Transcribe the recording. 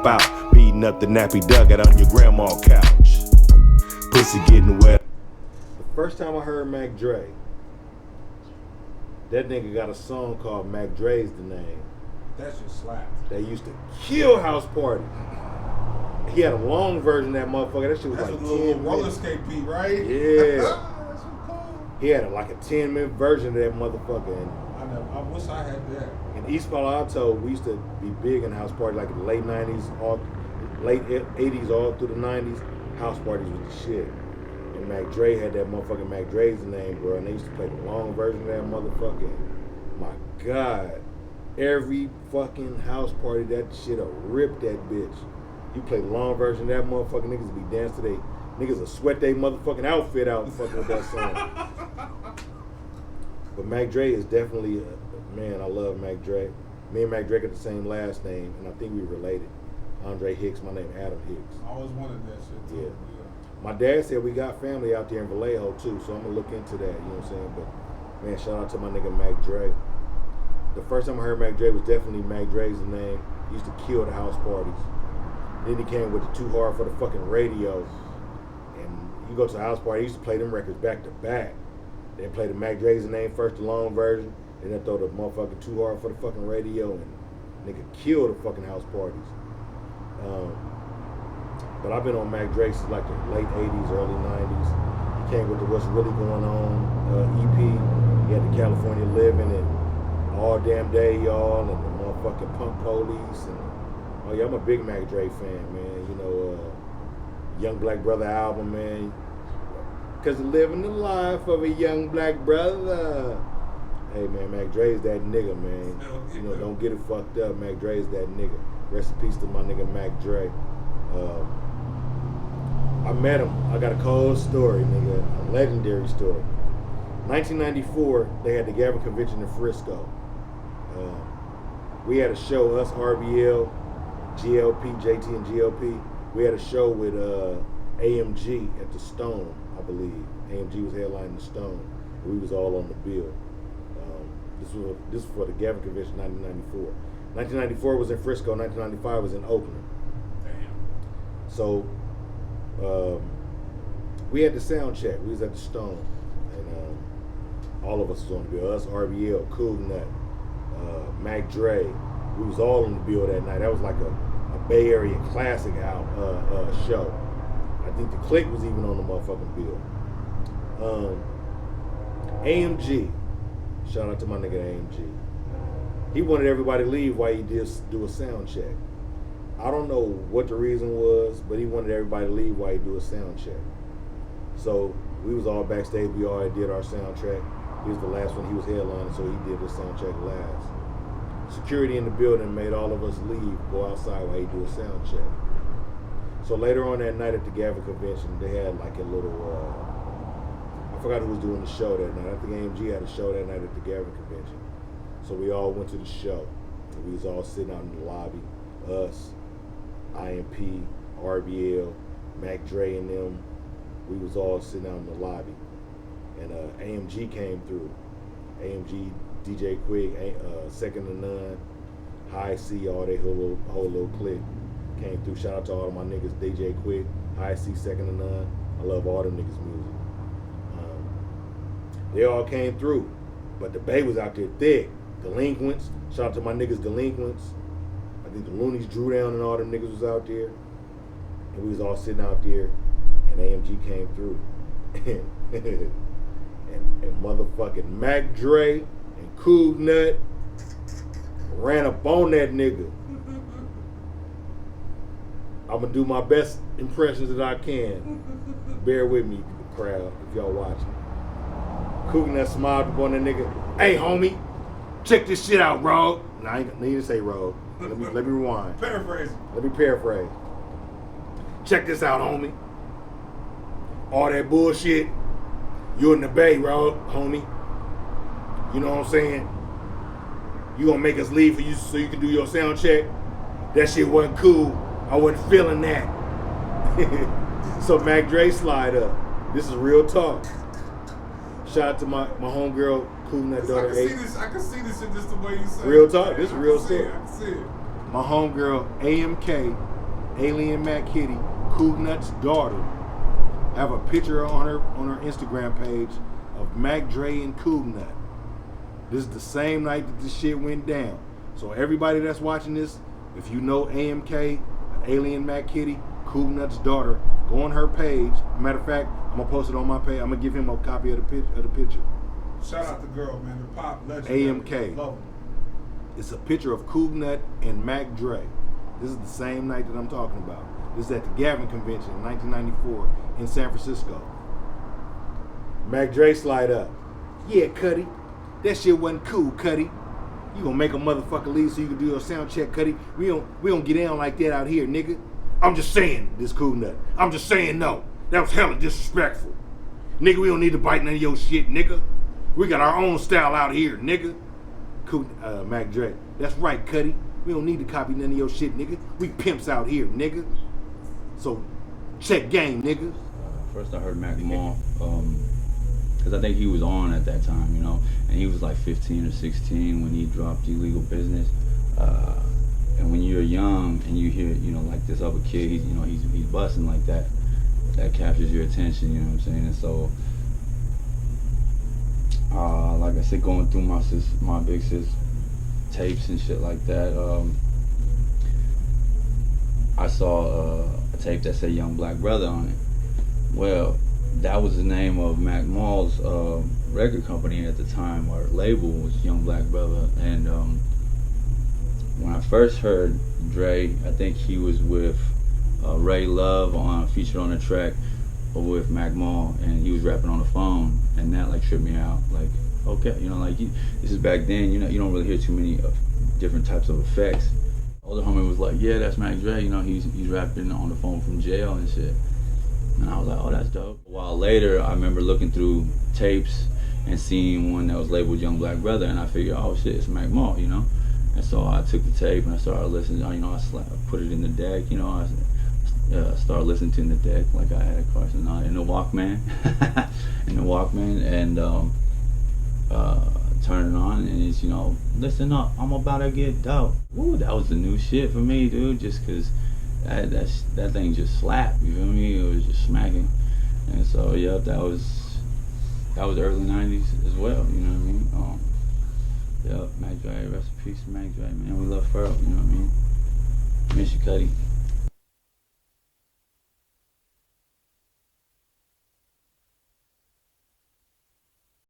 out, beating up the nappy dugout on your grandma's couch. Pussy getting wet. The first time I heard Mac Dre, that nigga got a song called Mac Dre's the Name. That shit slapped. They used to kill house parties. He had a long version of that motherfucker. That shit was that's like 10 minutes. minutes. Roller skate beat, right? Yeah. That's so cool. He had like a 10-minute version of that motherfucker. And I wish I had that. in East Palo Alto, we used to be big in house parties, like in the late 90s, late 80s, all through the 90s. House parties was the shit. And Mac Dre had that motherfucking Mac Dre's the Name, bro. And they used to play the long version of that motherfucker. My God. Every fucking house party, that shit'll rip that bitch. You play the long version of that motherfucker, niggas will be dancing today. Niggas will sweat their motherfucking outfit out and fucking with that song. But Mac Dre is definitely, man, I love Mac Dre. Me and Mac Dre got the same last name, and I think we related. Andre Hicks, my name Adam Hicks. I always wanted that shit too. Yeah. My dad said we got family out there in Vallejo too, so I'm gonna look into that, you know what I'm saying? But man, shout out to my nigga Mac Dre. The first time I heard Mac Dre was definitely Mac Dre's the Name. He used to kill the house parties. Then he came with the Too Hard for the fucking radio. And you go to the house party, he used to play them records back to back. Then play the Mac Dre's the Name first, the long version. Then they throw the motherfucking Too Hard for the fucking radio and nigga kill the fucking house parties. But I've been on Mac Dre since like the late 80s, early 90s. He came with the What's Really Going On EP. He had the California Living and All Damn Day, y'all, and the motherfucking Punk Police. And oh yeah, I'm a big Mac Dre fan, man. You know, Young Black Brother album, man. Cause living the life of a young black brother. Hey man, Mac Dre's that nigga, man. You know, don't get it fucked up. Mac Dre's that nigga. Rest in peace to my nigga Mac Dre. I met him. I got a cold story, nigga. A legendary story. 1994, they had the Gavin Convention in Frisco. We had a show, us, RBL, GLP, JT and GLP. We had a show with AMG at the Stone, I believe. AMG was headlining the Stone. We was all on the bill. This was for the Gavin Convention 1994. 1994 was in Frisco, 1995 was in Oakland. Damn. So we had the sound check. We was at the Stone. And all of us was on the bill. Us, RBL, Cool Nut, Mac Dre. We was all on the bill that night. That was like a Bay Area classic show. I think the Click was even on the motherfucking bill. AMG. Shout out to my nigga AMG. He wanted everybody to leave while he did do a sound check. I don't know what the reason was, but he wanted everybody to leave while he do a sound check. So we was all backstage. We all did our sound check. He was the last one. He was headlining, so he did his sound check last. Security in the building made all of us leave, go outside while he do a sound check. So later on that night at the Gavin Convention, they had like a little, I forgot who was doing the show that night. I think AMG had a show that night at the Gavin Convention. So we all went to the show. We was all sitting out in the lobby. Us, IMP, RBL, Mac Dre and them. We was all sitting out in the lobby. And AMG came through. AMG, DJ Quick, Second to None, High C, all that whole little clique came through. Shout out to all of my niggas, DJ Quick, High C, Second to None. I love all them niggas' music. They all came through. But the Bay was out there thick. Delinquents. Shout out to my niggas Delinquents. I think the Loonies Drew Down and all them niggas was out there. And we was all sitting out there. And AMG came through. and motherfucking Mac Dre and Cool Nut ran up on that nigga. I'm gonna do my best impressions that I can. Bear with me, crowd, if y'all watching. Cool Nut smiled upon that nigga. Hey, homie, check this shit out, bro. Nah, I ain't need to say bro. Let me rewind. Paraphrase. Let me paraphrase. Check this out, homie. All that bullshit, you in the Bay, bro, homie. You know what I'm saying? You gonna make us leave for you so you can do your sound check? That shit wasn't cool. I wasn't feeling that. So Mac Dre slide up. This is real talk. Shout out to my homegirl, Cool Nut daughter. I can see this shit just the way you say it. Real talk. This is real story. I can see it. My homegirl, AMK, Alien Mac Kitty, Cool Nut's daughter, have a picture on her Instagram page of Mac Dre and Cool Nut. This is the same night that this shit went down. So everybody that's watching this, if you know AMK, Alien Mac Kitty, Cool Nut's daughter, go on her page. Matter of fact, I'm gonna post it on my page. I'm gonna give him a copy of the picture. Shout out the girl, man. The pop legend. AMK. Love him. It's a picture of Cool Nut and Mac Dre. This is the same night that I'm talking about. This is at the Gavin Convention in 1994 in San Francisco. Mac Dre slide up. Yeah, Cuddy. That shit wasn't cool, Cuddy. You gonna make a motherfucker leave so you can do your sound check, Cuddy. We don't get down like that out here, nigga. I'm just saying, this Cool Nut. I'm just saying no. That was hella disrespectful. Nigga, we don't need to bite none of your shit, nigga. We got our own style out here, nigga. Cool, Mac Dre. That's right, Cuddy. We don't need to copy none of your shit, nigga. We pimps out here, nigga. So, check game, nigga. First I heard Mac Mall, because I think he was on at that time, you know, and he was like 15 or 16 when he dropped Illegal Business. And when you're young and you hear, you know, like this other kid, he's busting like that, that captures your attention, you know what I'm saying? And so, like I said, going through my big sis tapes and shit like that, I saw a tape that said Young Black Brother on it. Well, that was the name of Mac Mall's record company at the time, or label was Young Black Brother. And when I first heard Dre, I think he was with Ray Love featured on the track with Mac Mall, and he was rapping on the phone, and that like tripped me out. Like, okay, you know, like this is back then, you know, you don't really hear too many different types of effects. Older homie was like, yeah, that's Mac Dre, you know, he's rapping on the phone from jail and shit. And I was like, oh, that's dope. A while later, I remember looking through tapes and seeing one that was labeled Young Black Brother, and I figured, oh shit, it's Mac Mall, you know? And so I took the tape and I started listening, you know, I put it in the deck, you know, I started listening to it in the deck like I had a Carson in the Walkman, and turn it on, and it's, you know, listen up, I'm about to get dope. Woo, that was the new shit for me, dude, just cause that thing just slapped, you feel me? It was just smacking. And so, yeah, that was early 90s as well, you know what I mean? Yeah, Mac Dre, rest in peace to Mac Dre, man. We love Furl, you know what I mean? Miss you, Cuddy.